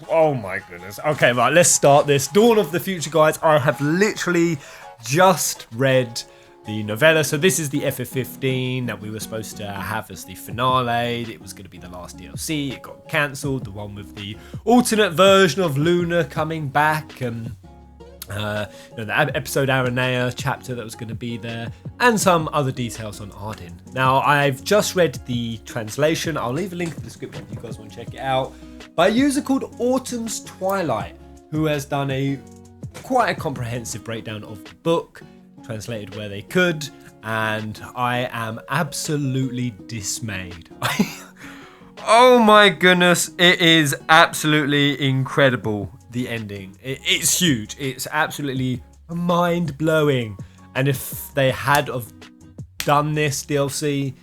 Oh my goodness. Okay, right, let's start this. Dawn of the Future, guys. I have literally just read the novella. So this is the FF15 that we were supposed to have as the finale. It was going to be the last DLC. It got cancelled. The one with the alternate version of Luna coming back, and the episode Aranea chapter that was going to be there, and some other details on Ardyn. Now, I've just read the translation. I'll leave a link in the description if you guys want to check it out, by a user called AutumsTwilight, who has done quite a comprehensive breakdown of the book, translated where they could, and I am absolutely dismayed. Oh my goodness, it is absolutely incredible. The ending, it's huge. It's absolutely mind-blowing. And if they had have done this DLC,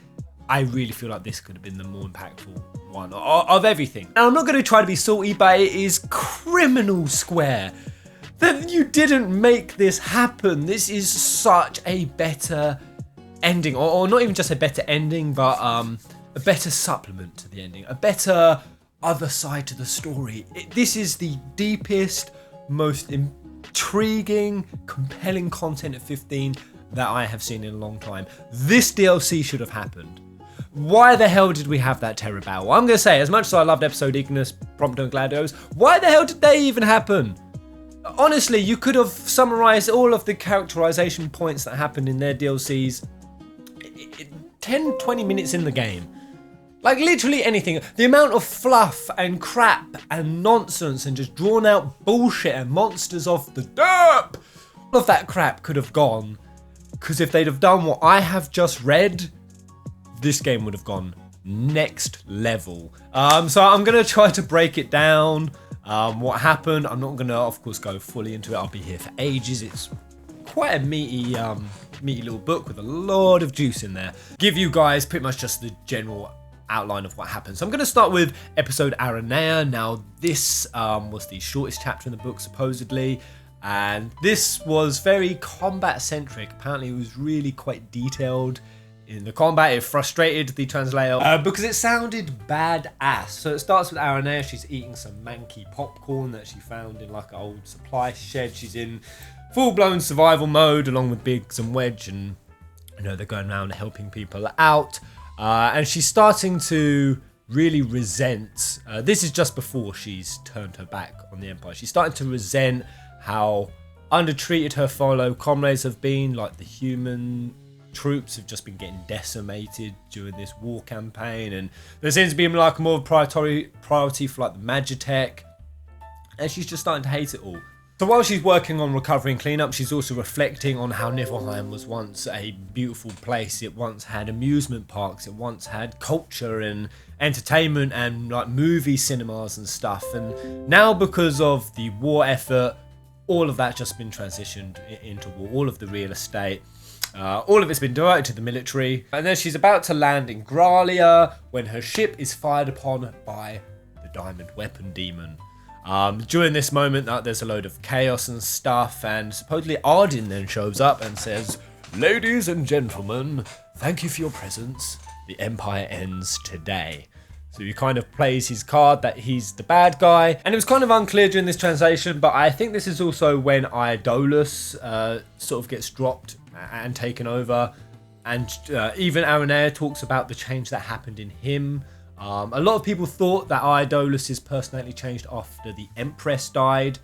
I really feel like this could have been the more impactful one of everything. Now, I'm not going to try to be salty, but it is criminal square that you didn't make this happen. This is such a better ending, or not even just a better ending, but a better supplement to the ending, a better other side to the story. This is the deepest, most intriguing, compelling content at 15 that I have seen in a long time. This DLC should have happened. Why the hell did we have that terror battle? I'm going to say, as much as I loved episode Ignis, Prompto and Gladiolus, why the hell did they even happen? Honestly, you could have summarized all of the characterization points that happened in their DLCs 10-20 minutes in the game. Like, literally anything. The amount of fluff and crap and nonsense and just drawn out bullshit and monsters off the derp. All of that crap could have gone. Because if they'd have done what I have just read, this game would have gone next level. So I'm going to try to break it down. What happened. I'm not going to, of course, go fully into it. I'll be here for ages. It's quite a meaty little book with a lot of juice in there. Give you guys pretty much just the general outline of what happened. So I'm going to start with episode Aranea. Now, this was the shortest chapter in the book, supposedly, and this was very combat centric. Apparently, it was really quite detailed in the combat. It frustrated the translator because it sounded badass. So it starts with Aranea. She's eating some manky popcorn that she found in like an old supply shed. She's in full-blown survival mode along with Biggs and Wedge, and they're going around helping people out. And she's starting to really resent, this is just before she's turned her back on the Empire. She's starting to resent how undertreated her fellow comrades have been. Like, the human troops have just been getting decimated during this war campaign, and there seems to be like more priority for like the Magitech, and she's just starting to hate it all. So while she's working on recovery and cleanup, she's also reflecting on how Niflheim was once a beautiful place. It once had amusement parks, it once had culture and entertainment and like movie cinemas and stuff. And now, because of the war effort, all of that's just been transitioned into war. All of the real estate, all of it's been diverted to the military. And then she's about to land in Gralia when her ship is fired upon by the Diamond Weapon Demon. During this moment, there's a load of chaos and stuff, and supposedly Ardyn then shows up and says, "Ladies and gentlemen, thank you for your presence. The Empire ends today." So he kind of plays his card that he's the bad guy. And it was kind of unclear during this translation, but I think this is also when Idolus sort of gets dropped and taken over. And even Aranea talks about the change that happened in him. A lot of people thought that Idolus's personality changed after the Empress died.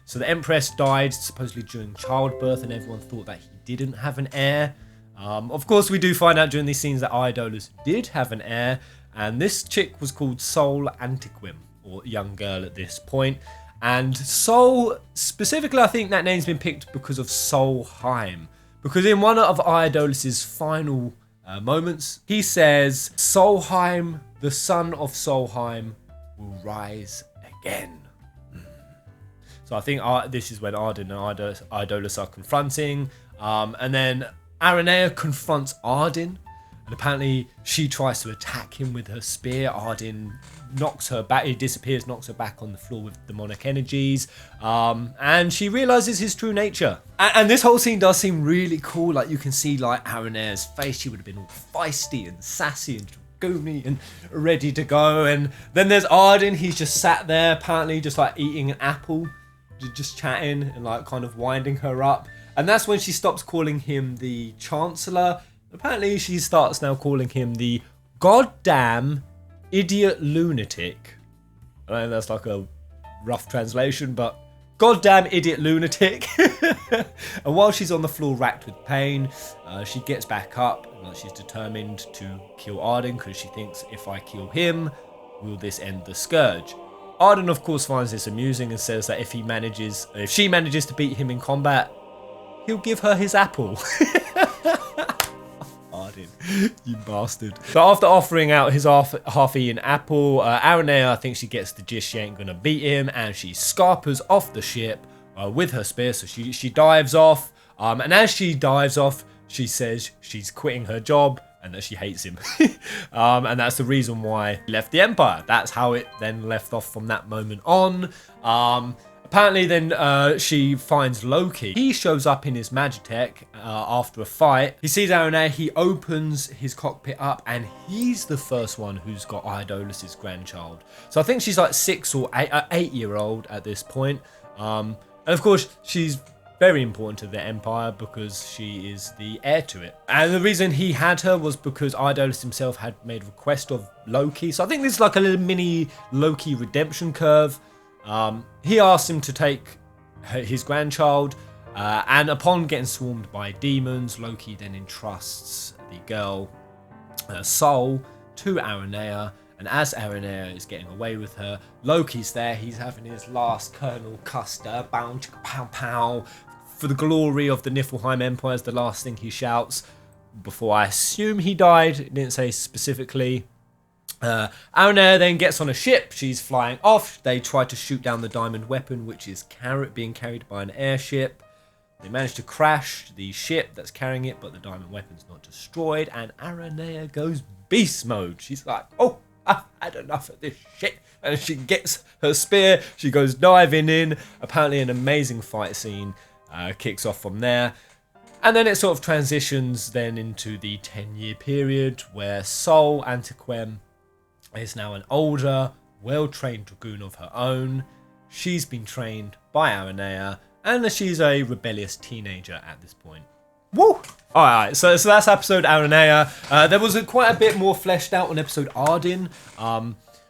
So the Empress died supposedly during childbirth, and everyone thought that he didn't have an heir. Of course, we do find out during these scenes that Idolus did have an heir, and this chick was called Sol Antiquim, or young girl at this point. And Sol, specifically, I think that name's been picked because of Solheim. Because in one of Idolus's final moments, he says, "Solheim, the son of Solheim, will rise again." So I think this is when Ardyn and Idolus are confronting. And then Aranea confronts Ardyn. And apparently she tries to attack him with her spear. Ardyn knocks her back. He disappears, knocks her back on the floor with demonic energies. And she realizes his true nature. And this whole scene does seem really cool. Like, you can see like Aranea's face. She would have been all feisty and sassy and Goonie and ready to go. And then there's Ardyn. He's just sat there, apparently just like eating an apple, just chatting and like kind of winding her up. And that's when she stops calling him the Chancellor. Apparently she starts now calling him the goddamn idiot lunatic. I know that's like a rough translation, but goddamn idiot lunatic. And while she's on the floor racked with pain, she gets back up. She's determined to kill Ardyn because she thinks if I kill him, will this end the scourge? Ardyn of course finds this amusing and says that if she manages to beat him in combat, he'll give her his apple. Ardyn, you bastard. So after offering out his half-eaten apple, Aranea thinks she gets the gist she ain't gonna beat him, and she scarpers off the ship with her spear. So she dives off, and as she dives off, she says she's quitting her job and that she hates him. And that's the reason why he left the Empire. That's how it then left off from that moment on. Apparently then she finds Loki. He shows up in his Magitech after a fight. He sees Aranea, he opens his cockpit up, and he's the first one who's got Gladiolus' grandchild. So I think she's like 6 or 8-year-old at this point. And of course, she's very important to the Empire because she is the heir to it. And the reason he had her was because Gladiolus himself had made a request of Loki. So I think this is like a little mini Loki redemption curve. He asked him to take his grandchild, and upon getting swarmed by demons, Loki then entrusts the girl soul to Aranea. And as Aranea is getting away with her, Loki's there. He's having his last Colonel Custer, bow, chicka, pow, pow, for the glory of the Niflheim Empire is the last thing he shouts before I assume he died. It didn't say specifically. Aranea then gets on a ship. She's flying off. They try to shoot down the diamond weapon, which is being carried by an airship. They manage to crash the ship that's carrying it, but the diamond weapon's not destroyed. And Aranea goes beast mode. She's like, oh, I've had enough of this shit. And she gets her spear. She goes diving in. Apparently an amazing fight scene kicks off from there. And then it sort of transitions then into the 10-year period where Sol Antiquem is now an older, well-trained dragoon of her own. She's been trained by Aranea, and she's a rebellious teenager at this point. Woo! Alright, so that's episode Aranea. There was quite a bit more fleshed out on episode Ardyn.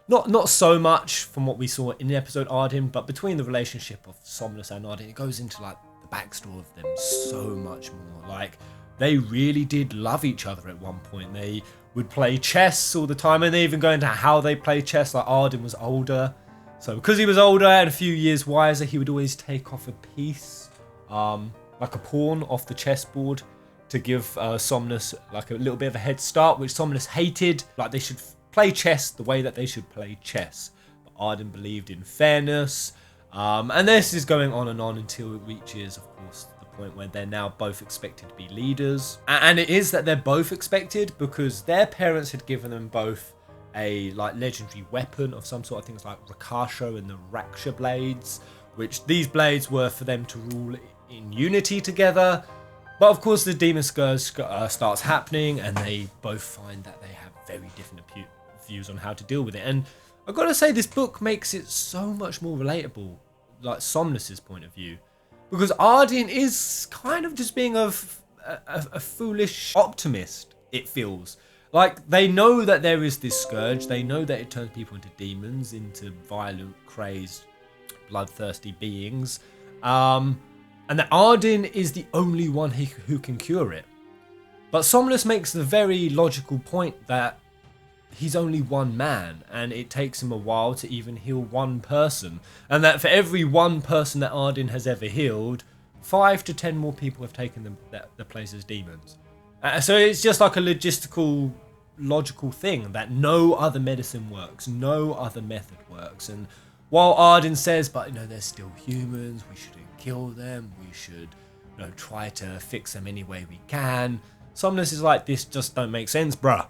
Not so much from what we saw in the episode Ardyn, but between the relationship of Somnus and Ardyn, it goes into like the backstory of them so much more. Like, they really did love each other at one point. They would play chess all the time, and they even go into how they play chess. Like, Ardyn was older, so because he was older and a few years wiser, he would always take off a piece, like a pawn off the chessboard, to give Somnus like a little bit of a head start, which Somnus hated. Like, they should play chess the way that they should play chess. But Ardyn believed in fairness, and this is going on and on until it reaches, of course, point where they're now both expected to be leaders. And it is that they're both expected because their parents had given them both a like legendary weapon of some sort of things like Rakasha and the Raksha blades, which these blades were for them to rule in unity together. But of course the Demon Scourge starts happening, and they both find that they have very different views on how to deal with it. And I've got to say, this book makes it so much more relatable, like Somnus's point of view. Because Ardyn is kind of just being a foolish optimist, it feels. Like, they know that there is this scourge. They know that it turns people into demons, into violent, crazed, bloodthirsty beings. And that Ardyn is the only one who can cure it. But Somnus makes the very logical point that he's only one man, and it takes him a while to even heal one person, and that for every one person that Ardyn has ever healed, 5 to 10 more people have taken the place as demons. So it's just like a logistical, logical thing that no other medicine works, no other method works. And while Ardyn says, but they're still humans, we shouldn't kill them, we should try to fix them any way we can, Somnus is like, this just don't make sense, bruh.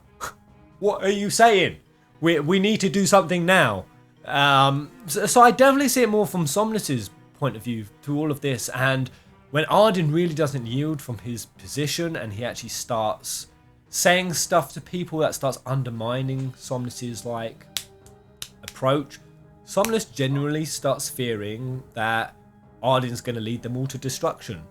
What are you saying? We need to do something now. So I definitely see it more from Somnus's point of view through all of this. And when Ardyn really doesn't yield from his position, and he actually starts saying stuff to people that starts undermining Somnus's like approach. Somnus genuinely starts fearing that Ardyn's going to lead them all to destruction.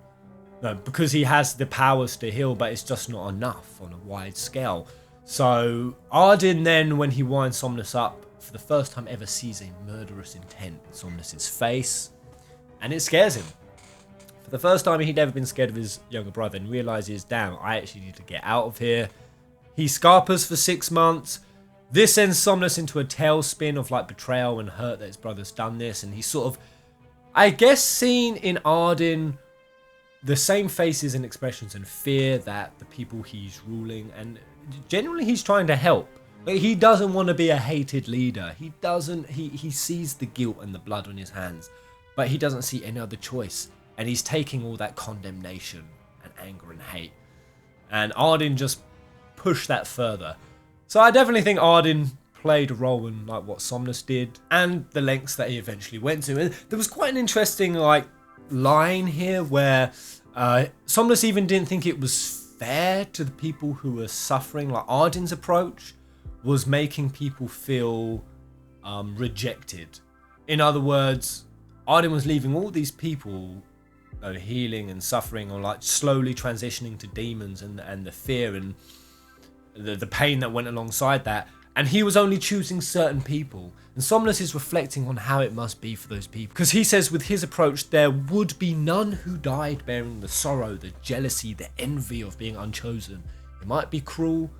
No, because he has the powers to heal, but it's just not enough on a wide scale. So Ardyn then, when he winds Somnus up, for the first time ever sees a murderous intent in Somnus's face, and it scares him. For the first time he'd ever been scared of his younger brother, and realizes, damn, I actually need to get out of here. He scarpers for 6 months. This sends Somnus into a tailspin of like betrayal and hurt that his brother's done this, and he's sort of, I guess, seen in Ardyn the same faces and expressions and fear that the people he's ruling, and genuinely he's trying to help. But he doesn't want to be a hated leader. He sees the guilt and the blood on his hands, but he doesn't see any other choice, and he's taking all that condemnation and anger and hate, and Ardyn just pushed that further. So I definitely think Ardyn played a role in like what Somnus did and the lengths that he eventually went to. And there was quite an interesting like line here where Somnus even didn't think it was fair to the people who were suffering. Like Ardyn's approach was making people feel rejected. In other words, Ardyn was leaving all these people healing and suffering, or like slowly transitioning to demons and the fear and the pain that went alongside that, and he was only choosing certain people. And Somnus is reflecting on how it must be for those people, because he says with his approach there would be none who died bearing the sorrow, the jealousy, the envy of being unchosen. It might be cruel,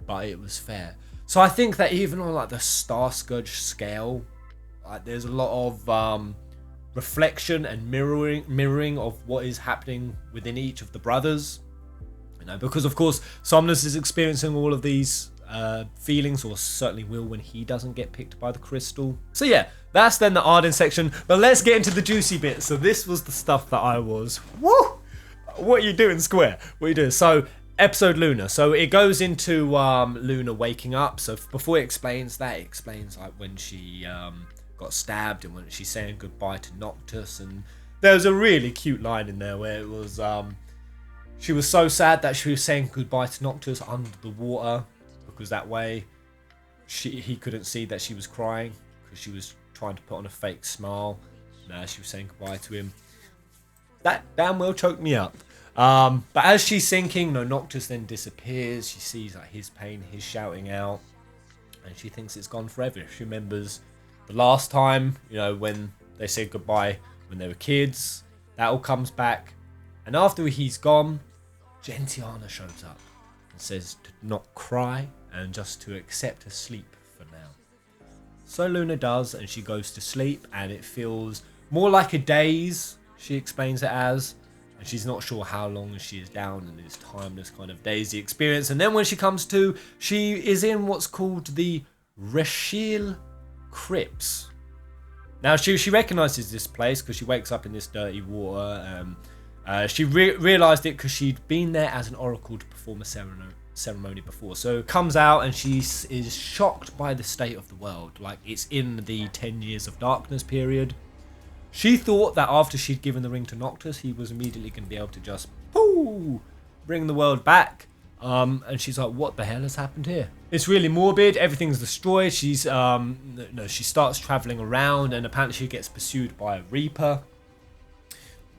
but it was fair. So I think that even on like the Star Scourge scale, like there's a lot of reflection and mirroring of what is happening within each of the brothers. Because of course Somnus is experiencing all of these feelings, or certainly will when he doesn't get picked by the crystal. So yeah, that's then the Ardyn section, but let's get into the juicy bit. So this was the stuff that I was, woo! What are you doing, Square? What are you doing? So episode Luna. So it goes into Luna waking up. So before it explains that, it explains like when she got stabbed and when she's saying goodbye to Noctis, and there's a really cute line in there where it was she was so sad that she was saying goodbye to Noctis under the water, because that way he couldn't see that she was crying, because she was trying to put on a fake smile. She was saying goodbye to him. That damn well choked me up. But as she's sinking, Noctis then disappears. She sees like his pain, his shouting out, and she thinks it's gone forever. She remembers the last time, when they said goodbye when they were kids. That all comes back. And after he's gone, Gentiana shows up and says to not cry and just to accept her sleep for now. So Luna does, and she goes to sleep, and it feels more like a daze, she explains it as, and she's not sure how long she is down in this timeless kind of daisy experience. And then when she comes to, she is in what's called the Reshil Crypts. Now she recognises this place because she wakes up in this dirty water. She realised it because she'd been there as an oracle to perform a ceremony before. So comes out and she is shocked by the state of the world. Like it's in the 10 years of darkness period. She thought that after she'd given the ring to Noctis, he was immediately going to be able to just bring the world back. And she's like, what the hell has happened here? It's really morbid. Everything's destroyed. She starts traveling around, and apparently she gets pursued by a Reaper.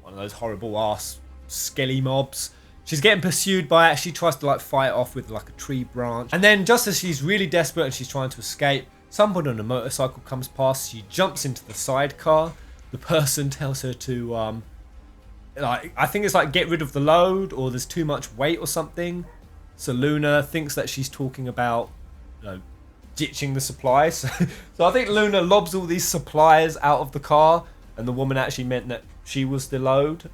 One of those horrible ass skelly mobs. She's getting pursued by it. She tries to like fight off with like a tree branch. And then just as she's really desperate and she's trying to escape, somebody on a motorcycle comes past. She jumps into the sidecar. The person tells her to I think it's like get rid of the load, or there's too much weight or something. So Luna thinks that she's talking about ditching the supplies. So I think Luna lobs all these supplies out of the car, and the woman actually meant that she was the load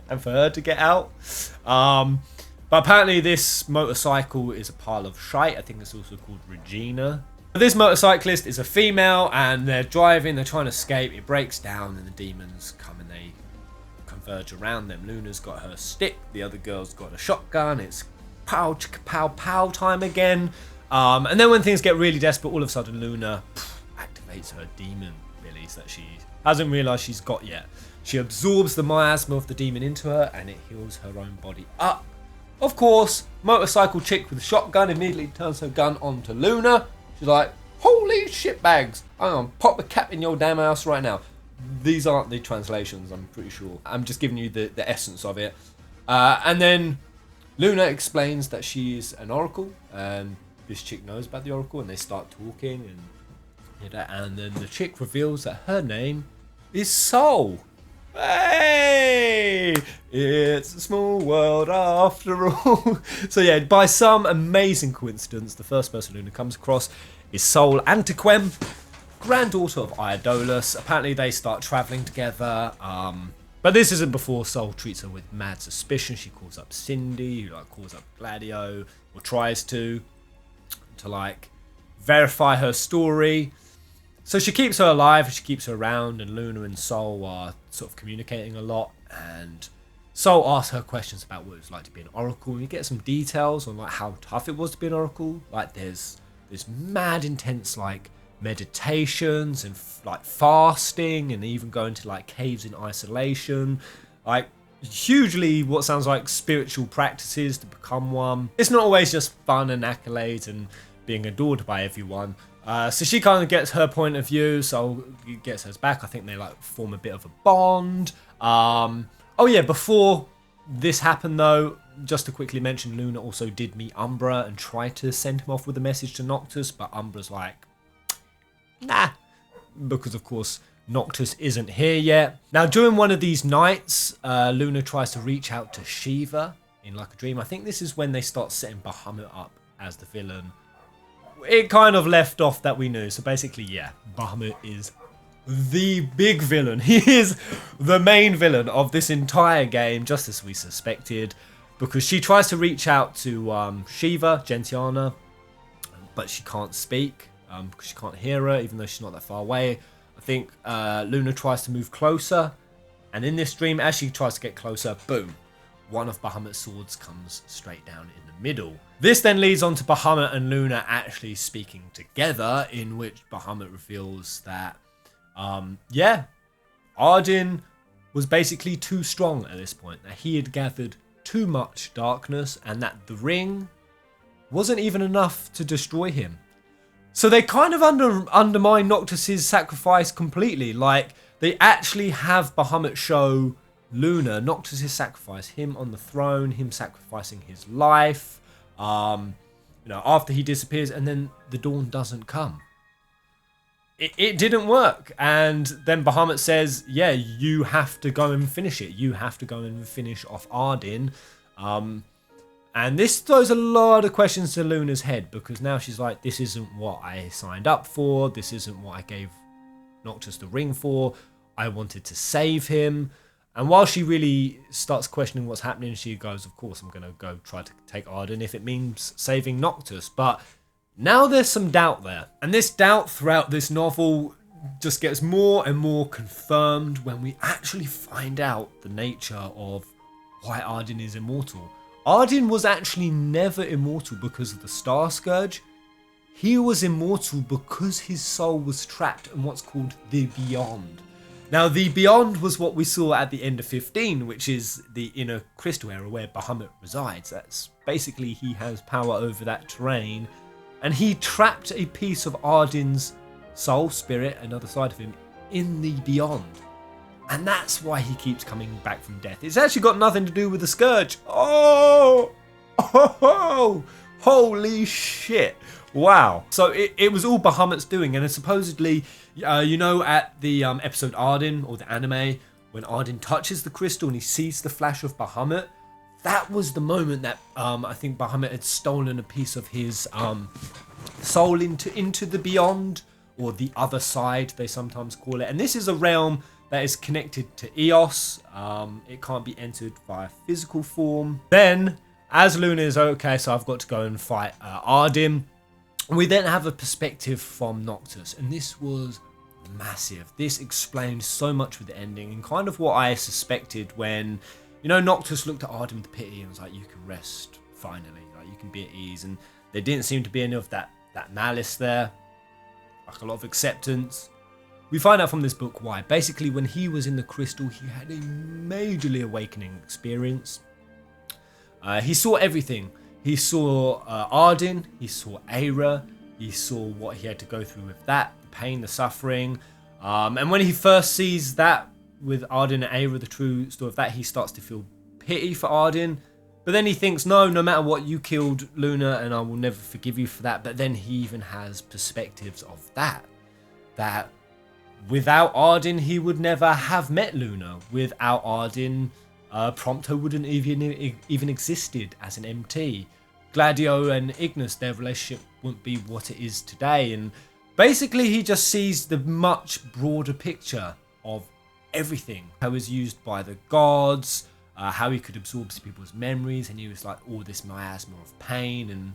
and for her to get out. But apparently this motorcycle is a pile of shite. I think it's also called Regina. But this motorcyclist is a female, and they're driving, they're trying to escape. It breaks down and the demons come and they converge around them. Luna's got her stick, the other girl's got a shotgun. It's pow chicka pow pow time again. And then when things get really desperate, all of a sudden Luna activates her demon release that she hasn't realised she's got yet. She absorbs the miasma of the demon into her, and it heals her own body up. Of course, motorcycle chick with a shotgun immediately turns her gun onto Luna. She's like, holy shitbags, I'm gonna pop a cap in your damn house right now. These aren't the translations, I'm pretty sure. I'm just giving you the essence of it. And then Luna explains that she's an oracle, and this chick knows about the oracle, and they start talking, and then the chick reveals that her name is Soul. Hey, it's a small world after all. So yeah, by some amazing coincidence, the first person Luna comes across is Soul Antiquem, granddaughter of Gladiolus. Apparently they start traveling together, but this isn't before Soul treats her with mad suspicion. She calls up Cindy, who like calls up Gladio, or tries to like verify her story. So she keeps her alive, she keeps her around, and Luna and Soul are sort of communicating a lot, and Soul asks her questions about what it was like to be an oracle, and you get some details on like how tough it was to be an oracle. Like there's mad intense like meditations and like fasting, and even going to like caves in isolation, like hugely what sounds like spiritual practices to become one. It's not always just fun and accolades and being adored by everyone. So she kind of gets her point of view, so gets hers back. I think they like form a bit of a bond. Oh yeah, before this happened though, just to quickly mention, Luna also did meet Umbra and tried to send him off with a message to Noctis, but Umbra's like, nah, because of course Noctis isn't here yet. Now during one of these nights, Luna tries to reach out to Shiva in like a dream. I think this is when they start setting Bahamut up as the villain. It kind of left off that we knew. So basically, yeah, Bahamut is the big villain. He is the main villain of this entire game, just as we suspected, because she tries to reach out to Shiva, Gentiana, but she can't speak because she can't hear her, even though she's not that far away. I think Luna tries to move closer, and in this dream, as she tries to get closer, boom, one of Bahamut's swords comes straight down in the middle. This then leads on to Bahamut and Luna actually speaking together, in which Bahamut reveals that, yeah, Ardyn was basically too strong at this point, that he had gathered too much darkness, and that the ring wasn't even enough to destroy him. So they kind of undermine Noctis's sacrifice completely. Like, they actually have Bahamut show Luna Noctis's sacrifice, him on the throne, him sacrificing his life, after he disappears, and then the dawn doesn't come. It didn't work, and then Bahamut says, yeah, you have to go and finish it. You have to go and finish off Ardyn. And this throws a lot of questions to Luna's head, because now she's like, this isn't what I signed up for. This isn't what I gave Noctis the ring for. I wanted to save him. And while she really starts questioning what's happening, she goes, of course, I'm going to go try to take Ardyn if it means saving Noctis. But now there's some doubt there. And this doubt throughout this novel just gets more and more confirmed when we actually find out the nature of why Ardyn is immortal. Ardyn was actually never immortal because of the Star Scourge. He was immortal because his soul was trapped in what's called the Beyond. Now, the Beyond was what we saw at the end of 15, which is the inner crystal area where Bahamut resides. That's basically, he has power over that terrain. And he trapped a piece of Ardyn's soul, spirit, another side of him, in the Beyond. And that's why he keeps coming back from death. It's actually got nothing to do with the Scourge. Oh! Holy shit. Wow. So it was all Bahamut's doing, and supposedly, at the episode Ardyn, or the anime, when Ardyn touches the crystal and he sees the flash of Bahamut, that was the moment that I think Bahamut had stolen a piece of his soul into the Beyond, or the other side, they sometimes call it. And this is a realm that is connected to Eos. It can't be entered via physical form. Then, as Luna is okay, so I've got to go and fight Ardyn. We then have a perspective from Noctis, and this was massive. This explained so much with the ending, and kind of what I suspected when, Noctis looked at Ardyn with pity and was like, you can rest, finally. Like, you can be at ease. And there didn't seem to be any of that malice there. Like, a lot of acceptance. We find out from this book why. Basically, when he was in the crystal, he had a majorly awakening experience. He saw everything. He saw Ardyn, he saw Aira, he saw what he had to go through with that, the pain, the suffering. And when he first sees that with Ardyn and Aira, the true story of that, he starts to feel pity for Ardyn. But then he thinks, no matter what, you killed Luna and I will never forgive you for that. But then he even has perspectives of that without Ardyn, he would never have met Luna. Without Ardyn, Prompto wouldn't even existed as an MT. Gladio and Ignis, their relationship wouldn't be what it is today. And basically, he just sees the much broader picture of everything. How it was used by the gods, how he could absorb people's memories, and he was like all this miasma of pain. And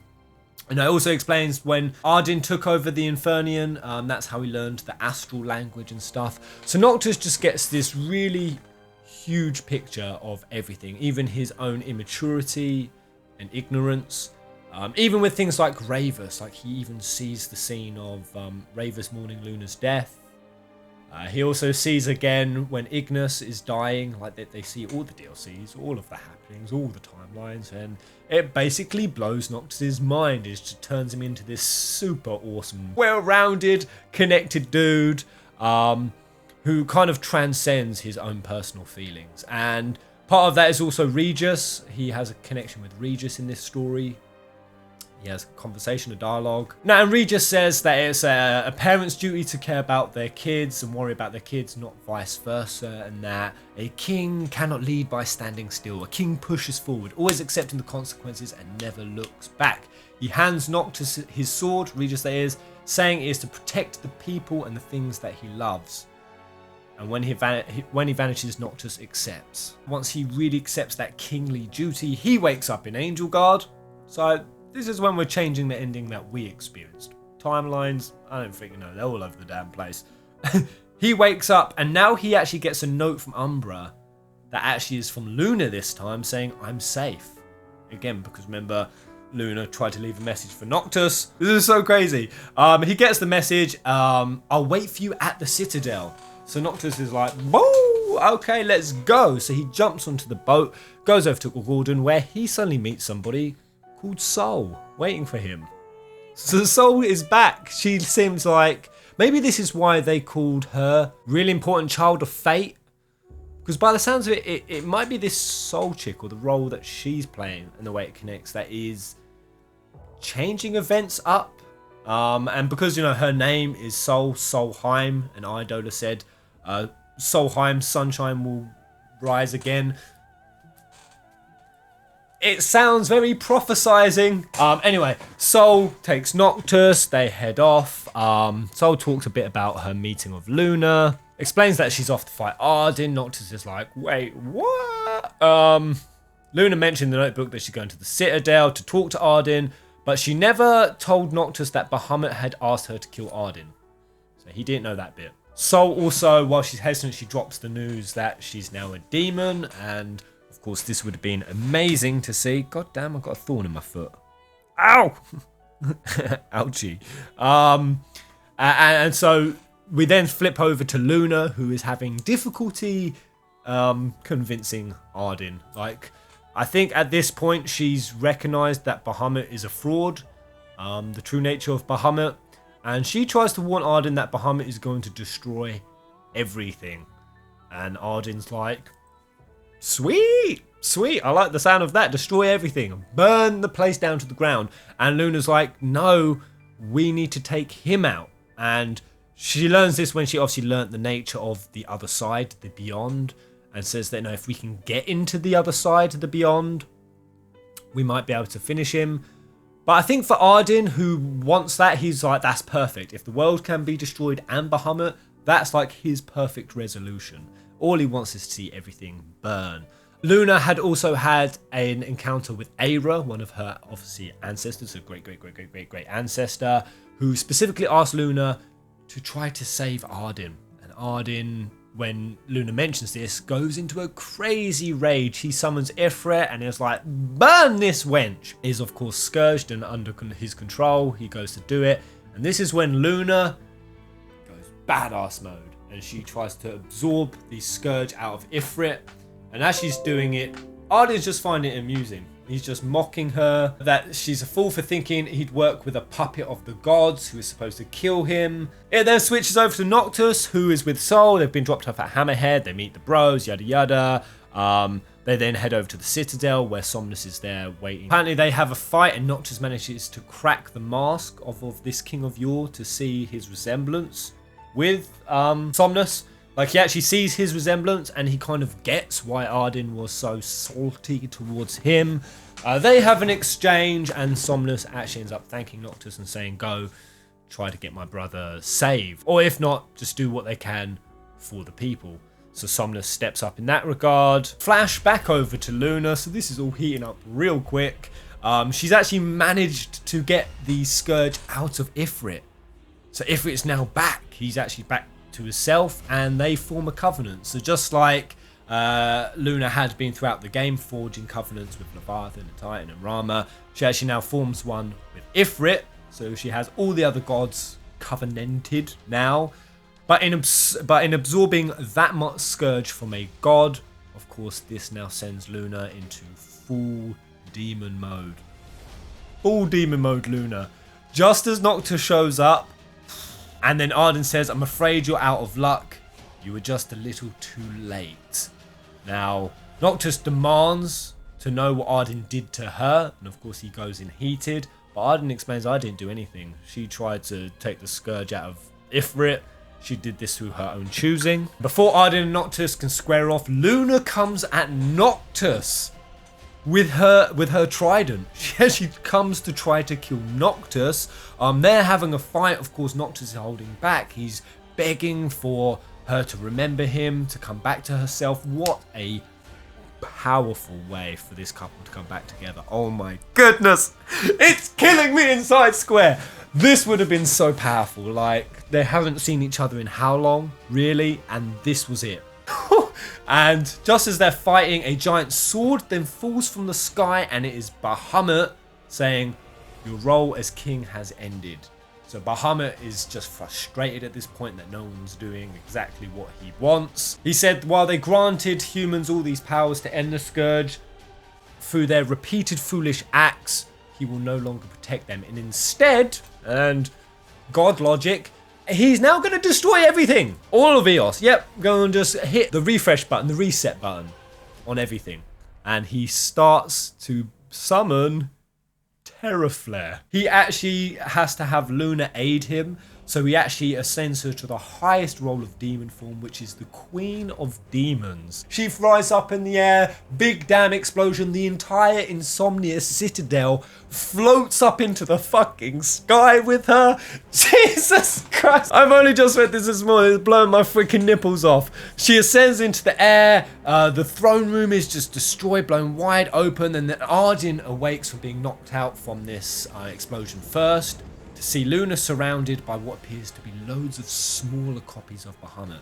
it also explains when Ardyn took over the Infernian, that's how he learned the astral language and stuff. So Noctis just gets this really huge picture of everything, even his own immaturity and ignorance. Even with things like Ravus, like he even sees the scene of Ravus mourning Luna's death. He also sees again when Ignis is dying, like they see all the DLCs, all of the happenings, all the timelines, and it basically blows Noctis' mind. It just turns him into this super awesome, well-rounded, connected dude who kind of transcends his own personal feelings. And part of that is also Regis. He has a connection with Regis in this story. He has a conversation, a dialogue. Now, and Regis says that it's a parent's duty to care about their kids and worry about their kids, not vice versa, and that a king cannot lead by standing still. A king pushes forward, always accepting the consequences and never looks back. He hands Noctis his sword, Regis that is, saying it is to protect the people and the things that he loves. And when he vanishes, Noctis accepts. Once he really accepts that kingly duty, he wakes up in Angel Guard. So this is when we're changing the ending that we experienced. Timelines, I don't freaking know, they're all over the damn place. He wakes up and now he actually gets a note from Umbra that actually is from Luna this time saying, I'm safe. Again, because remember, Luna tried to leave a message for Noctis. This is so crazy. He gets the message, I'll wait for you at the Citadel. So Noctis is like, whoa, okay, let's go. So he jumps onto the boat, goes over to Gordon, where he suddenly meets somebody called Soul, waiting for him. So Soul is back. She seems like, maybe this is why they called her really important child of fate. Because by the sounds of it, it might be this Soul chick or the role that she's playing and the way it connects that is changing events up. And because, you know, her name is Solheim, and Idola said, Solheim, sunshine will rise again. It sounds very prophesizing. Anyway, Soul takes Noctis, they head off. Soul talks a bit about her meeting with Luna, explains that she's off to fight Ardyn. Noctis is like, wait, what? Luna mentioned in the notebook that she's going to the Citadel to talk to Ardyn, but she never told Noctis that Bahamut had asked her to kill Ardyn. So he didn't know that bit. Soul also, while she's hesitant, she drops the news that she's now a demon, and of course, this would have been amazing to see. God damn, I've got a thorn in my foot. Ow! Ouchie. And so we then flip over to Luna, who is having difficulty convincing Ardyn. Like, I think at this point, she's recognized that Bahamut is a fraud, the true nature of Bahamut. And she tries to warn Ardyn that Bahamut is going to destroy everything. And Ardyn's like, sweet, I like the sound of that. Destroy everything, burn the place down to the ground. And Luna's like, no, we need to take him out. And she learns this when she obviously learnt the nature of the other side, the beyond, and says that, no, if we can get into the other side of the beyond, we might be able to finish him. But I think for Ardyn, who wants that, he's like, that's perfect. If the world can be destroyed and Bahamut, that's like his perfect resolution. All he wants is to see everything burn. Luna had also had an encounter with Aira, one of her, obviously, ancestors, a great ancestor, who specifically asked Luna to try to save Ardyn. And Ardyn, when Luna mentions this, goes into a crazy rage. He summons Ifrit and is like, burn this wench! Is, of course, scourged and under his control. He goes to do it. And this is when Luna goes badass mode. And she tries to absorb the scourge out of Ifrit. And as she's doing it, Ardyn's just finding it amusing. He's just mocking her, that she's a fool for thinking he'd work with a puppet of the gods who is supposed to kill him. It then switches over to Noctis, who is with Sol. They've been dropped off at Hammerhead. They meet the bros, yada yada. They then head over to the Citadel, where Somnus is there waiting. Apparently they have a fight, and Noctis manages to crack the mask of this King of Yore to see his resemblance with Somnus. Like, he actually sees his resemblance, and he kind of gets why Ardyn was so salty towards him. They have an exchange, and Somnus actually ends up thanking Noctis and saying, go try to get my brother saved. Or if not, just do what they can for the people. So Somnus steps up in that regard. Flash back over to Luna. So this is all heating up real quick. She's actually managed to get the Scourge out of Ifrit. So Ifrit's now back. He's actually back to himself, and they form a covenant. So just like Luna had been throughout the game, forging covenants with Leviathan and Titan and Rama, she actually now forms one with Ifrit. So she has all the other gods covenanted now. But in absorbing that much Scourge from a god, of course, this now sends Luna into full demon mode. Full demon mode Luna. Just as Noctis shows up, and then Ardyn says, I'm afraid you're out of luck. You were just a little too late. Now, Noctis demands to know what Ardyn did to her, and of course he goes in heated. But Ardyn explains, I didn't do anything. She tried to take the Scourge out of Ifrit. She did this through her own choosing. Before Ardyn and Noctis can square off, Luna comes at Noctis with her trident. She comes to try to kill Noctis. They're having a fight. Of course, Noctis is holding back. He's begging for her to remember him, to come back to herself. What a powerful way for this couple to come back together. Oh my goodness. It's killing me inside square. This would have been so powerful. Like, they haven't seen each other in how long, really? And this was it. And just as they're fighting, a giant sword then falls from the sky, and it is Bahamut saying, your role as king has ended. So Bahamut is just frustrated at this point that no one's doing exactly what he wants. He said while they granted humans all these powers to end the Scourge, through their repeated foolish acts, he will no longer protect them. And instead, and God logic, he's now going to destroy everything. All of EOS. Yep, go and just hit the refresh button, the reset button on everything. And he starts to summon Terraflare. He actually has to have Luna aid him. So he actually ascends her to the highest role of demon form, which is the Queen of Demons. She flies up in the air, big damn explosion. The entire Insomnia Citadel floats up into the fucking sky with her. Jesus Christ. I've only just read this morning. It's blowing my freaking nipples off. She ascends into the air. The throne room is just destroyed, blown wide open. And then Ardyn awakes from being knocked out from this explosion first. See Luna surrounded by what appears to be loads of smaller copies of Bahamut.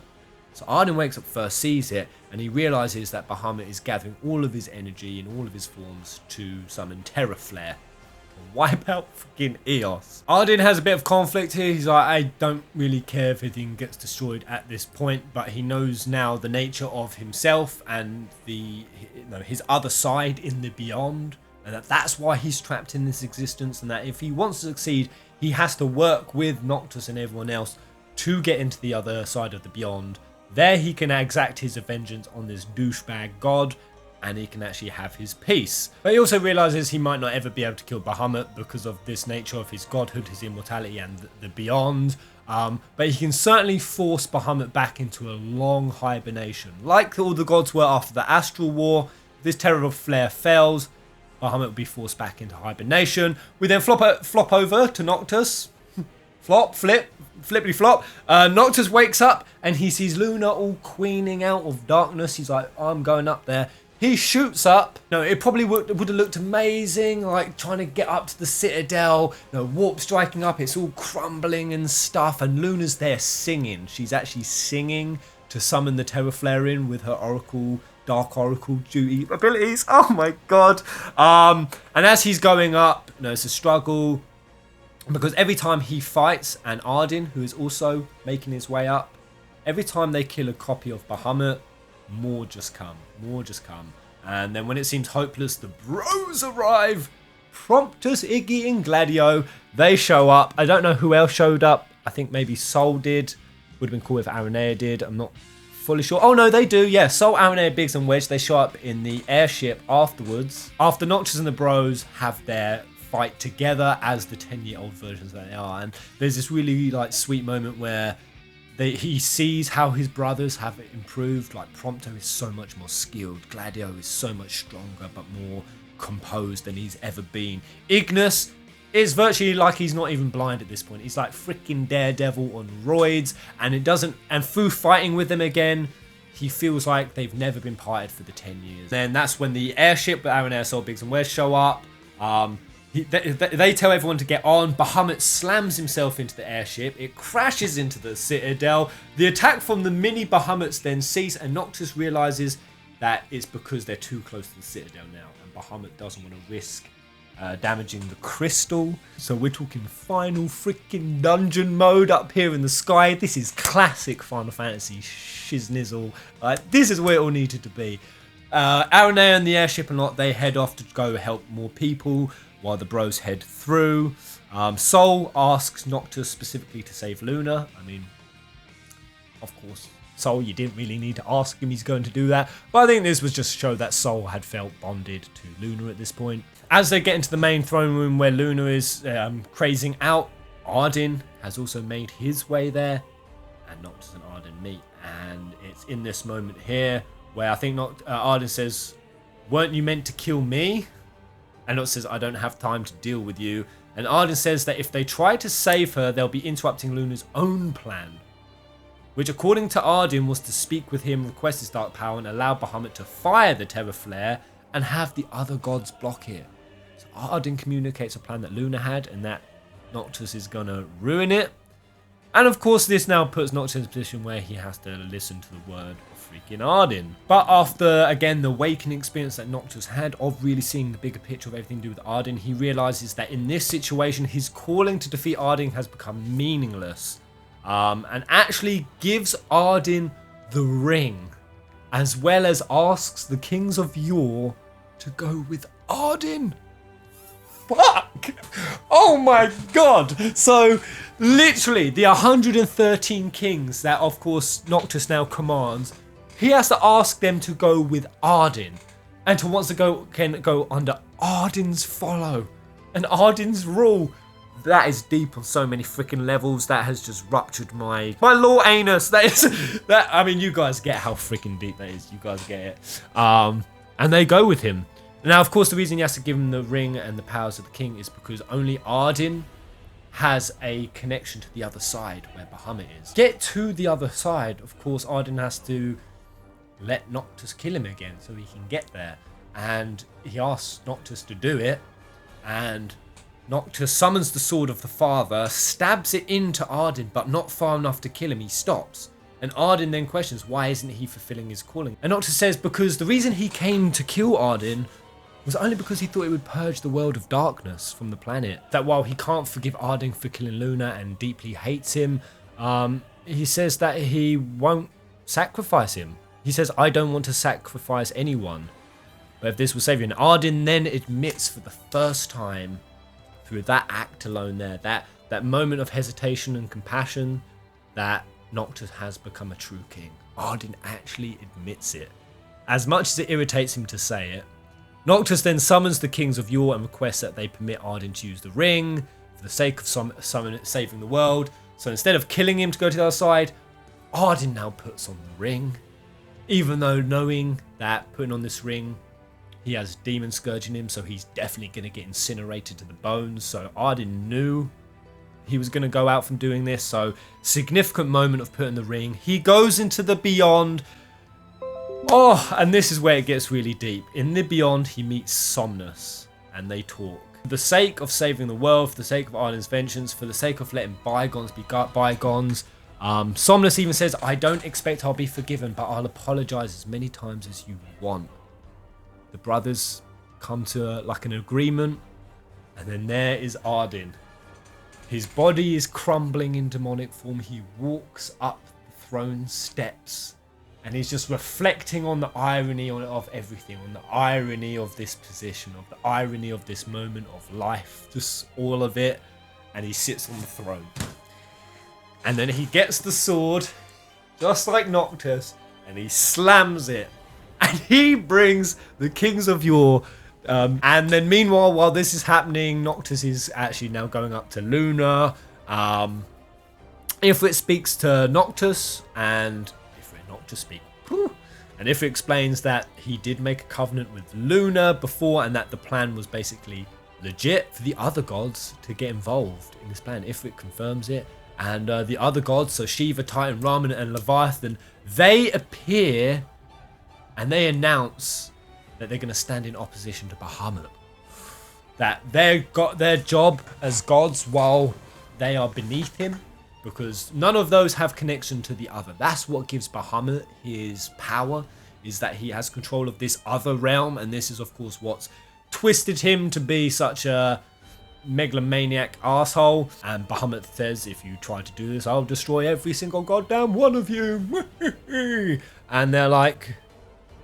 So Ardyn wakes up first, sees it, and he realizes that Bahamut is gathering all of his energy in all of his forms to summon Terraflare to wipe out freaking EOS. Ardyn has a bit of conflict here. He's like, I don't really care if anything gets destroyed at this point, but he knows now the nature of himself and his other side in the beyond, and that's why he's trapped in this existence, and that if he wants to succeed, he has to work with Noctis and everyone else to get into the other side of the beyond. There he can exact his vengeance on this douchebag god, and he can actually have his peace. But he also realizes he might not ever be able to kill Bahamut because of this nature of his godhood, his immortality, and the beyond. But he can certainly force Bahamut back into a long hibernation. Like all the gods were after the Astral War, if this Terraflare fails, Bahamut will be forced back into hibernation. We then flop over to Noctis. Flippity flop. Noctis wakes up and he sees Luna all queening out of darkness. He's like, I'm going up there. He shoots up. No, it probably would have looked amazing, like trying to get up to the Citadel. Warp striking up. It's all crumbling and stuff. And Luna's there singing. She's actually singing to summon the Terraflare in with her Dark Oracle duty abilities. Oh my god. And as he's going up, it's a struggle because every time he fights, and Ardyn, who is also making his way up, every time they kill a copy of Bahamut, more just come. And then when it seems hopeless, the bros arrive. Prompto, Iggy, and Gladio, they show up. I don't know who else showed up. I think maybe Soul did. Would have been cool if Aranea did. I'm not fully sure. Oh no, they do. Yeah, Soul, Aranea, Biggs, and Wedge, they show up in the airship afterwards. After Noctis and the bros have their fight together as the 10-year-old versions that they are. And there's this really like sweet moment where he sees how his brothers have improved. Like Prompto is so much more skilled. Gladio is so much stronger but more composed than he's ever been. Ignis is virtually like he's not even blind at this point. He's like freaking Daredevil on roids, and it doesn't. And through fighting with them again, he feels like they've never been parted for the 10 years. Then that's when the airship with Aranea, Soul, Biggs, and Wedge show up. They tell everyone to get on. Bahamut slams himself into the airship. It crashes into the citadel. The attack from the mini Bahamuts then cease, and Noctis realizes that it's because they're too close to the citadel now, and Bahamut doesn't want to risk damaging the crystal. So we're talking final freaking dungeon mode up here in the sky. This is classic Final Fantasy shiznizzle. This is where it all needed to be. Aranea and the airship and lot, they head off to go help more people while the bros head through. Soul asks Noctis specifically to save Luna. I mean, of course, Soul, you didn't really need to ask him, he's going to do that. But I think this was just to show that Soul had felt bonded to Luna at this point. As they get into the main throne room where Luna is crazing out, Ardyn has also made his way there, and Noctis and Ardyn meet. And it's in this moment here where I think Ardyn says, "Weren't you meant to kill me?" And Noctis says, "I don't have time to deal with you." And Ardyn says that if they try to save her, they'll be interrupting Luna's own plan, which according to Ardyn was to speak with him, request his dark power, and allow Bahamut to fire the Terror Flare and have the other gods block it. So Ardyn communicates a plan that Luna had, and that Noctis is gonna ruin it. And of course this now puts Noctis in a position where he has to listen to the word of freaking Ardyn. But after, again, the awakening experience that Noctis had of really seeing the bigger picture of everything to do with Ardyn, he realizes that in this situation, his calling to defeat Ardyn has become meaningless. And actually gives Ardyn the ring, as well as asks the kings of yore to go with Ardyn. Fuck! Oh my god! So, literally, the 113 kings that, of course, Noctis now commands, he has to ask them to go with Ardyn, and to once can go under Ardyn's follow and Ardyn's rule. That is deep on so many freaking levels. That has just ruptured my lore anus. I mean, you guys get how freaking deep that is. You guys get it. And they go with him. Now, of course, the reason he has to give him the ring and the powers of the king is because only Ardyn has a connection to the other side where Bahamut is. Get to the other side, of course, Ardyn has to let Noctis kill him again so he can get there. And he asks Noctis to do it, and Noctis summons the sword of the father, stabs it into Ardyn, but not far enough to kill him. He stops. And Ardyn then questions, why isn't he fulfilling his calling? And Noctis says because the reason he came to kill Ardyn was only because he thought it would purge the world of darkness from the planet. That while he can't forgive Ardyn for killing Luna and deeply hates him, he says that he won't sacrifice him. He says, I don't want to sacrifice anyone, but if this will save you. And Ardyn then admits for the first time, through that act alone there, that moment of hesitation and compassion, that Noctis has become a true king. Ardyn actually admits it. As much as it irritates him to say it, Noctis then summons the kings of yore and requests that they permit Ardyn to use the ring for the sake of saving the world. So instead of killing him to go to the other side, Ardyn now puts on the ring, even though knowing that putting on this ring, he has demon scourging him, so he's definitely going to get incinerated to the bones. So Ardyn knew he was going to go out from doing this. So significant moment of putting the ring. He goes into the beyond. Oh, and this is where it gets really deep. In the beyond, he meets Somnus, and they talk. For the sake of saving the world, for the sake of Ardyn's vengeance, for the sake of letting bygones be bygones, Somnus even says, I don't expect I'll be forgiven, but I'll apologize as many times as you want. The brothers come to like an agreement, and then there is Ardyn. His body is crumbling in demonic form. He walks up the throne steps, And he's just reflecting on the irony of everything, on the irony of this position, of the irony of this moment of life, just all of it. And he sits on the throne. And then he gets the sword, just like Noctis, and he slams it. And he brings the Kings of Yore. And then meanwhile, while this is happening, Noctis is actually now going up to Luna. Ifrit speaks to Noctis, and not to speak. And Ifrit explains that he did make a covenant with Luna before, and that the plan was basically legit for the other gods to get involved in this plan. Ifrit confirms it, and the other gods, so Shiva, Titan, Raman, and Leviathan, they appear and they announce that they're going to stand in opposition to Bahamut. That they got their job as gods while they are beneath him, because none of those have connection to the other. That's what gives Bahamut his power, is that he has control of this other realm, and this is of course what's twisted him to be such a megalomaniac asshole. And Bahamut says, if you try to do this, I'll destroy every single goddamn one of you. And they're like,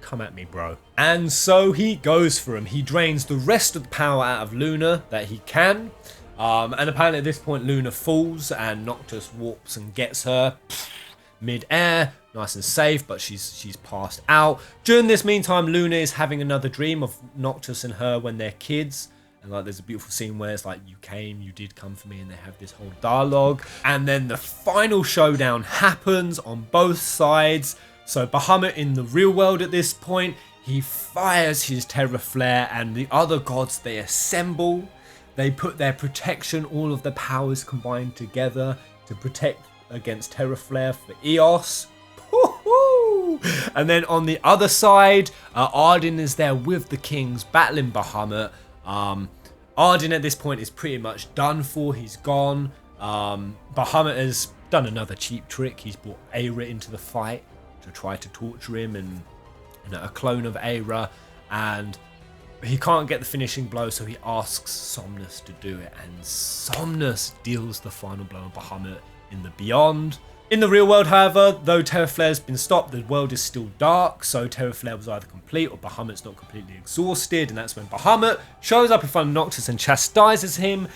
come at me, bro. And so he goes for him. He drains the rest of the power out of Luna that he can. And apparently at this point Luna falls and Noctis warps and gets her mid-air, nice and safe, but she's passed out. During this meantime, Luna is having another dream of Noctis and her when they're kids. And like there's a beautiful scene where it's like, you did come for me, and they have this whole dialogue. And then the final showdown happens on both sides. So Bahamut in the real world at this point, he fires his Terror Flare, and the other gods, they assemble. They put their protection, all of the powers combined together to protect against Terror Flare for Eos. Woo-hoo! And then on the other side, Ardyn is there with the kings battling Bahamut. Ardyn at this point is pretty much done for. He's gone. Bahamut has done another cheap trick. He's brought Aira into the fight to try to torture him, and a clone of Aira, and he can't get the finishing blow, so he asks Somnus to do it, and Somnus deals the final blow on Bahamut in the Beyond. In the real world, however, though Terror Flare's been stopped, the world is still dark, so Terror Flare was either complete or Bahamut's not completely exhausted, and that's when Bahamut shows up in front of Noctis and chastises him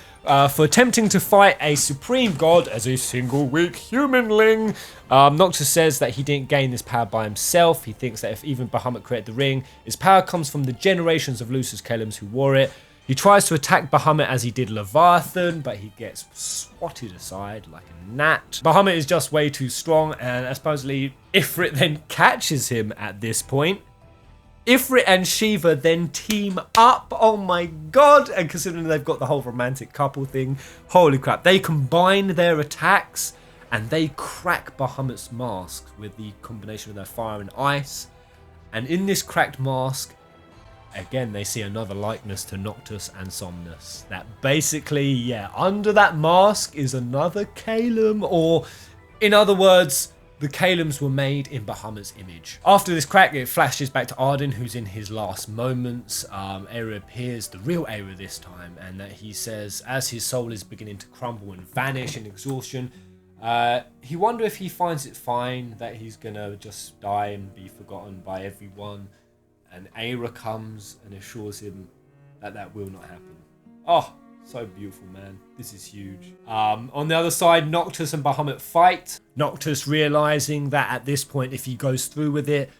for attempting to fight a supreme god as a single weak humanling. Noctis says that he didn't gain this power by himself. He thinks that if even Bahamut created the ring, his power comes from the generations of Lucis Kalems who wore it. He tries to attack Bahamut as he did Leviathan, but he gets swatted aside like a gnat. Bahamut is just way too strong, and supposedly Ifrit then catches him at this point. Ifrit and Shiva then team up. Oh my god. And considering they've got the whole romantic couple thing, holy crap. They combine their attacks and they crack Bahamut's mask with the combination of their fire and ice. And in this cracked mask, again, they see another likeness to Noctis and Somnus. That basically, yeah, under that mask is another Kalem, or in other words, the Kalems were made in Bahamut's image. After this crack, it flashes back to Ardyn, who's in his last moments. Aira appears, the real Aira this time, and that he says, as his soul is beginning to crumble and vanish in exhaustion, he wonders if he finds it fine that he's gonna just die and be forgotten by everyone. And Aira comes and assures him that that will not happen. Oh, so beautiful, man. This is huge. On the other side, Noctis and Bahamut fight. Noctis realizing that at this point, if he goes through with it,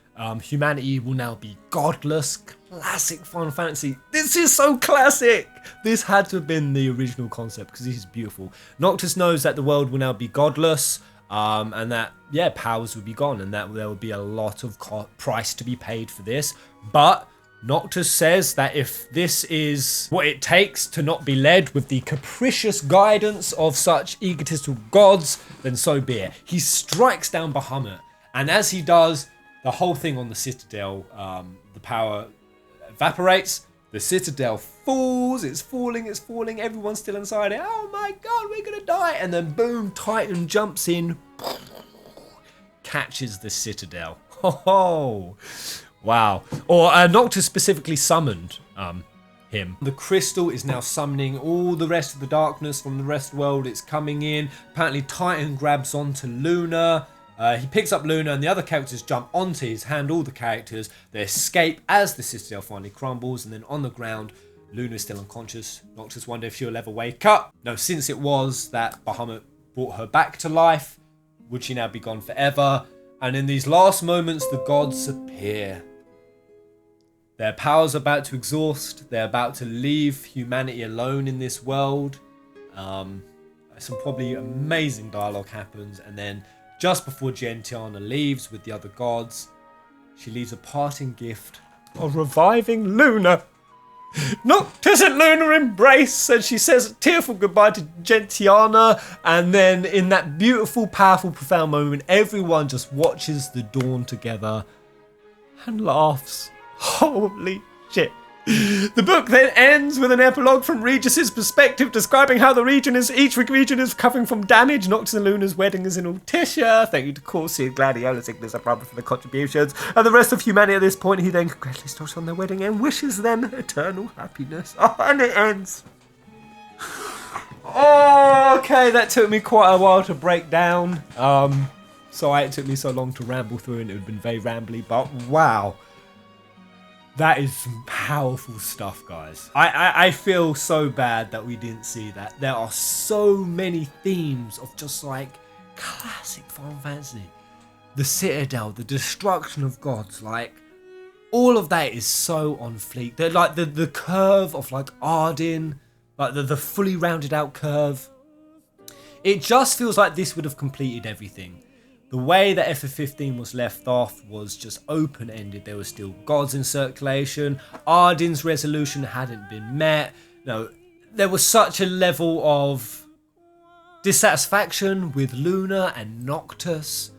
humanity will now be godless. Classic Final Fantasy. This is so classic. This had to have been the original concept because this is beautiful. Noctis knows that the world will now be godless. And that, yeah, powers will be gone, and that there will be a lot of price to be paid for this. But Noctis says that if this is what it takes to not be led with the capricious guidance of such egotistical gods, then so be it. He strikes down Bahamut, and as he does, the whole thing on the Citadel, the power evaporates. The Citadel falls, it's falling, everyone's still inside it. Oh my god, we're gonna die. And then boom, Titan jumps in, catches the Citadel. Oh, wow. Or Noctis specifically summoned him. The crystal is now summoning all the rest of the darkness from the rest of the world. It's coming in. Apparently Titan grabs onto Luna. He picks up Luna and the other characters jump onto his hand, all the characters. They escape as the citadel finally crumbles, and then on the ground, Luna's still unconscious. Noctis wonder if she'll ever wake up. No, since it was that Bahamut brought her back to life, would she now be gone forever? And in these last moments, the gods appear. Their powers are about to exhaust. They're about to leave humanity alone in this world. Some probably amazing dialogue happens, and then just before Gentiana leaves with the other gods, she leaves a parting gift of reviving Luna. Noctis and Luna embrace, and she says a tearful goodbye to Gentiana, and then in that beautiful, powerful, profound moment, everyone just watches the dawn together and laughs. Holy shit. The book then ends with an epilogue from Regis's perspective, describing how each region is recovering from damage. Noctis and Luna's wedding is in Altissia. Thank you to Corsi, Gladiolus, Ignis, and Prompto for the contributions. And the rest of humanity at this point, he then congratulates Noctis on their wedding and wishes them eternal happiness. Oh, and it ends. Oh, okay, that took me quite a while to break down. Sorry it took me so long to ramble through, and it would have been very rambly, but wow. That is some powerful stuff, guys. I feel so bad that we didn't see that. There are so many themes of just like classic Final Fantasy. The Citadel, the destruction of gods, like all of that is so on fleek. They're like the curve of like Ardyn, like the fully rounded out curve. It just feels like this would have completed everything. The way that FF15 was left off was just open-ended. There were still gods in circulation. Ardyn's resolution hadn't been met. No, there was such a level of dissatisfaction with Luna and Noctis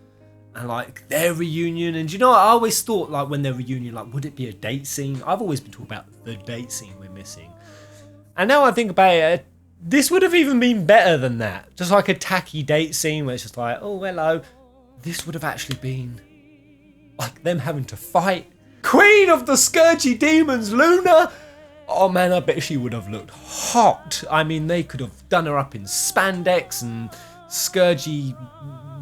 and like their reunion. And you know, I always thought like when their reunion, like would it be a date scene? I've always been talking about the date scene we're missing. And now I think about it, this would have even been better than that. Just like a tacky date scene where it's just like, oh, hello. This would have actually been like them having to fight. Queen of the Scourgy Demons, Luna! Oh man, I bet she would have looked hot. I mean, they could have done her up in spandex and Scourgy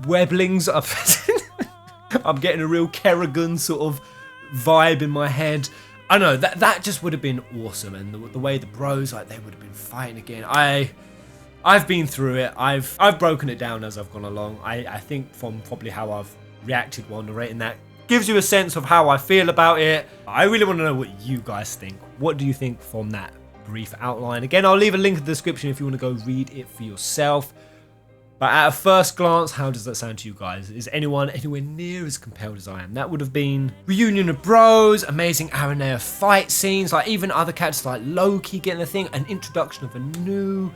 weblings. I'm getting a real Kerrigan sort of vibe in my head. I know, that just would have been awesome. And the way the bros, like they would have been fighting again. I've been through it. I've broken it down as I've gone along. I think from probably how I've reacted while narrating that gives you a sense of how I feel about it. I really want to know what you guys think. What do you think from that brief outline? Again, I'll leave a link in the description if you want to go read it for yourself. But at a first glance, how does that sound to you guys? Is anyone anywhere near as compelled as I am? That would have been reunion of bros, amazing Aranea fight scenes, like even other characters like Loki getting a thing, an introduction of a new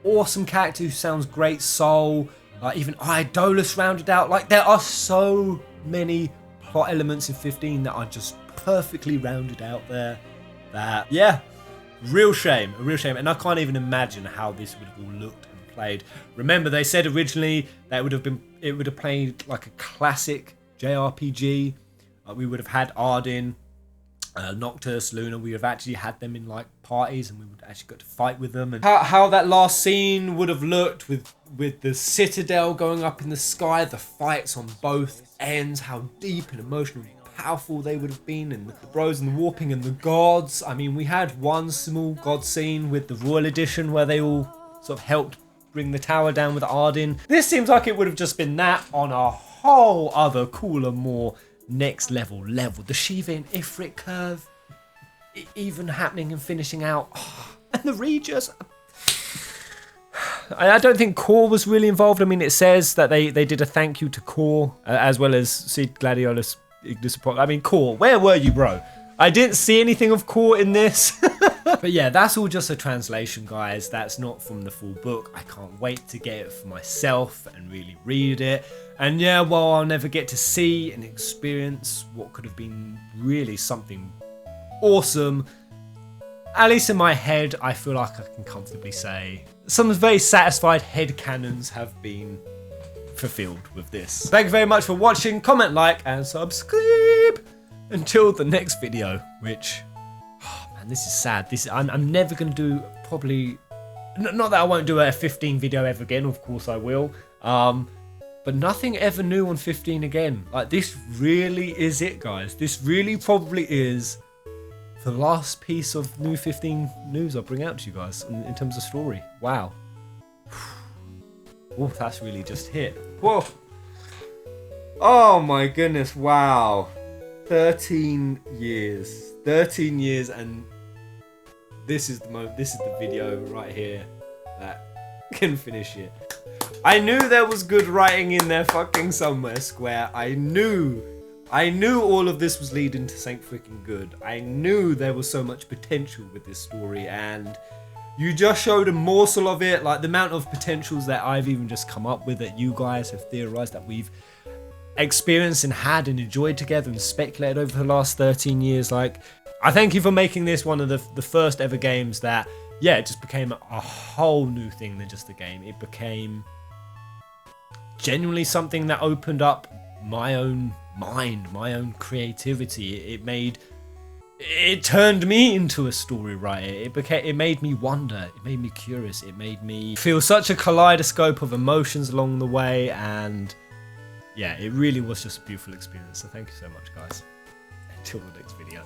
awesome character who sounds great, Soul, even Gladiolus rounded out. Like there are so many plot elements in 15 that are just perfectly rounded out there. That yeah, real shame, and I can't even imagine how this would have all looked and played. Remember, they said originally that it would have played like a classic JRPG. We would have had Ardyn, Noctis, Luna, we have actually had them in like parties and we would actually got to fight with them, and how that last scene would have looked with the Citadel going up in the sky, the fights on both ends, how deep and emotionally powerful they would have been, and the bros and the warping and the gods. I mean, we had one small god scene with the Royal Edition where they all sort of helped bring the tower down with Ardyn. This seems like it would have just been that on a whole other cooler, more next level. The Shiva and Ifrit curve even happening and finishing out. And the Regis. I don't think Core was really involved. I mean, it says that they did a thank you to Core, as well as Sid, Gladiolus, Ignis. I mean, Core, where were you, bro? I didn't see anything of Core in this. But yeah, that's all just a translation, guys. That's not from the full book. I can't wait to get it for myself and really read it. And yeah, while I'll never get to see and experience what could have been really something awesome, at least in my head, I feel like I can comfortably say some very satisfied headcanons have been fulfilled with this. Thank you very much for watching. Comment, like, and subscribe. Until the next video, which, oh man, this is sad. I'm never going to do probably, not that I won't do a 15 video ever again, of course I will. But nothing ever new on 15 again. Like, this really is it, guys. This really probably is the last piece of new 15 news I'll bring out to you guys in terms of story. Wow. Oh, that's really just hit. Whoa. Oh my goodness, wow. 13 years. 13 years, and this is the video right here that can finish it. I knew there was good writing in there fucking somewhere, Square. I knew all of this was leading to something freaking good. I knew there was so much potential with this story, and you just showed a morsel of it. Like, the amount of potentials that I've even just come up with, that you guys have theorized, that we've experienced and had and enjoyed together and speculated over the last 13 years. Like, I thank you for making this one of the first ever games that, yeah, it just became a whole new thing than just a game. It became genuinely something that opened up my own mind, my own creativity. It turned me into a story writer. It made me wonder. It made me curious. It made me feel such a kaleidoscope of emotions along the way, and yeah, it really was just a beautiful experience. So thank you so much, guys. Until the next video.